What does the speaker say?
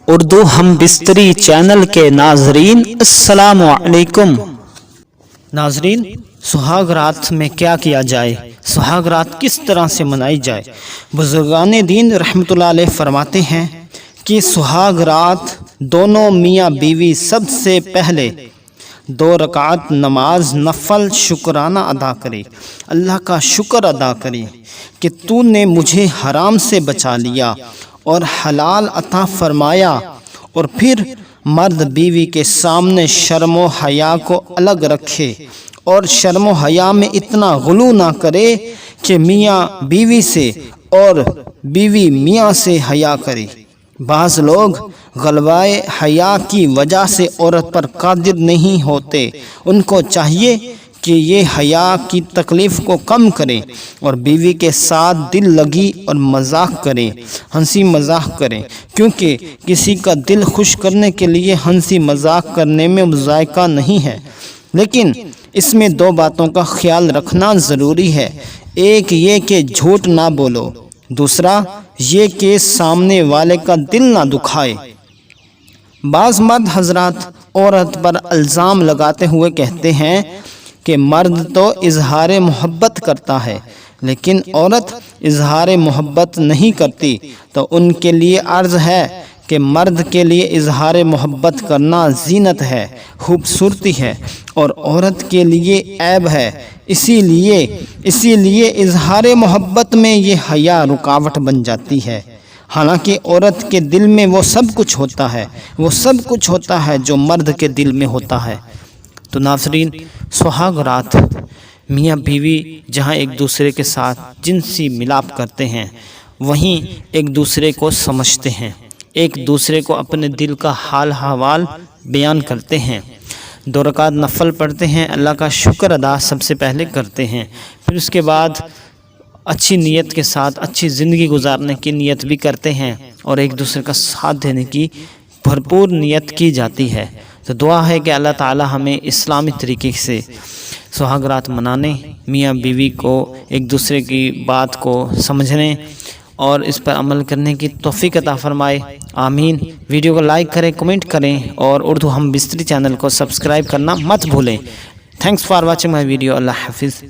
اردو ہم بستری چینل کے ناظرین السلام علیکم۔ ناظرین، سہاگ رات میں کیا کیا جائے، سہاگ رات کس طرح سے منائی جائے؟ بزرگان دین رحمۃ اللہ علیہ فرماتے ہیں کہ سہاگ رات دونوں میاں بیوی سب سے پہلے 2 رکعت نماز نفل شکرانہ ادا کرے، اللہ کا شکر ادا کرے کہ تو نے مجھے حرام سے بچا لیا اور حلال عطا فرمایا، اور پھر مرد بیوی کے سامنے شرم و حیا کو الگ رکھے اور شرم و حیا میں اتنا غلو نہ کرے کہ میاں بیوی سے اور بیوی میاں سے حیا کرے۔ بعض لوگ غلبۂ حیا کی وجہ سے عورت پر قادر نہیں ہوتے، ان کو چاہیے کہ یہ حیا کی تکلیف کو کم کریں اور بیوی کے ساتھ دل لگی اور مذاق کریں، ہنسی مذاق کریں، کیونکہ کسی کا دل خوش کرنے کے لیے ہنسی مذاق کرنے میں ذائقہ نہیں ہے، لیکن اس میں 2 باتوں کا خیال رکھنا ضروری ہے۔ ایک یہ کہ جھوٹ نہ بولو، دوسرا یہ کہ سامنے والے کا دل نہ دکھائے۔ بعض مرد حضرات عورت پر الزام لگاتے ہوئے کہتے ہیں کہ مرد تو اظہار محبت کرتا ہے لیکن عورت اظہار محبت نہیں کرتی، تو ان کے لیے عرض ہے کہ مرد کے لیے اظہار محبت کرنا زینت ہے، خوبصورتی ہے، اور عورت کے لیے عیب ہے، اسی لیے اظہار محبت میں یہ حیا رکاوٹ بن جاتی ہے، حالانکہ عورت کے دل میں وہ سب کچھ ہوتا ہے جو مرد کے دل میں ہوتا ہے۔ تو ناظرین، سہاگ رات میاں بیوی جہاں ایک دوسرے کے ساتھ جنسی ملاپ کرتے ہیں، وہیں ایک دوسرے کو سمجھتے ہیں، ایک دوسرے کو اپنے دل کا حال حوال بیان کرتے ہیں، 2 رکعت نفل پڑھتے ہیں، اللہ کا شکر ادا سب سے پہلے کرتے ہیں، پھر اس کے بعد اچھی نیت کے ساتھ اچھی زندگی گزارنے کی نیت بھی کرتے ہیں اور ایک دوسرے کا ساتھ دینے کی بھرپور نیت کی جاتی ہے۔ تو دعا ہے کہ اللہ تعالی ہمیں اسلامی طریقے سے سہاگ رات منانے، میاں بیوی کو ایک دوسرے کی بات کو سمجھنے اور اس پر عمل کرنے کی توفیق عطا فرمائے، آمین۔ ویڈیو کو لائک کریں، کمنٹ کریں اور اردو ہم بستری چینل کو سبسکرائب کرنا مت بھولیں۔ Thanks for watching my video. Allah حافظ۔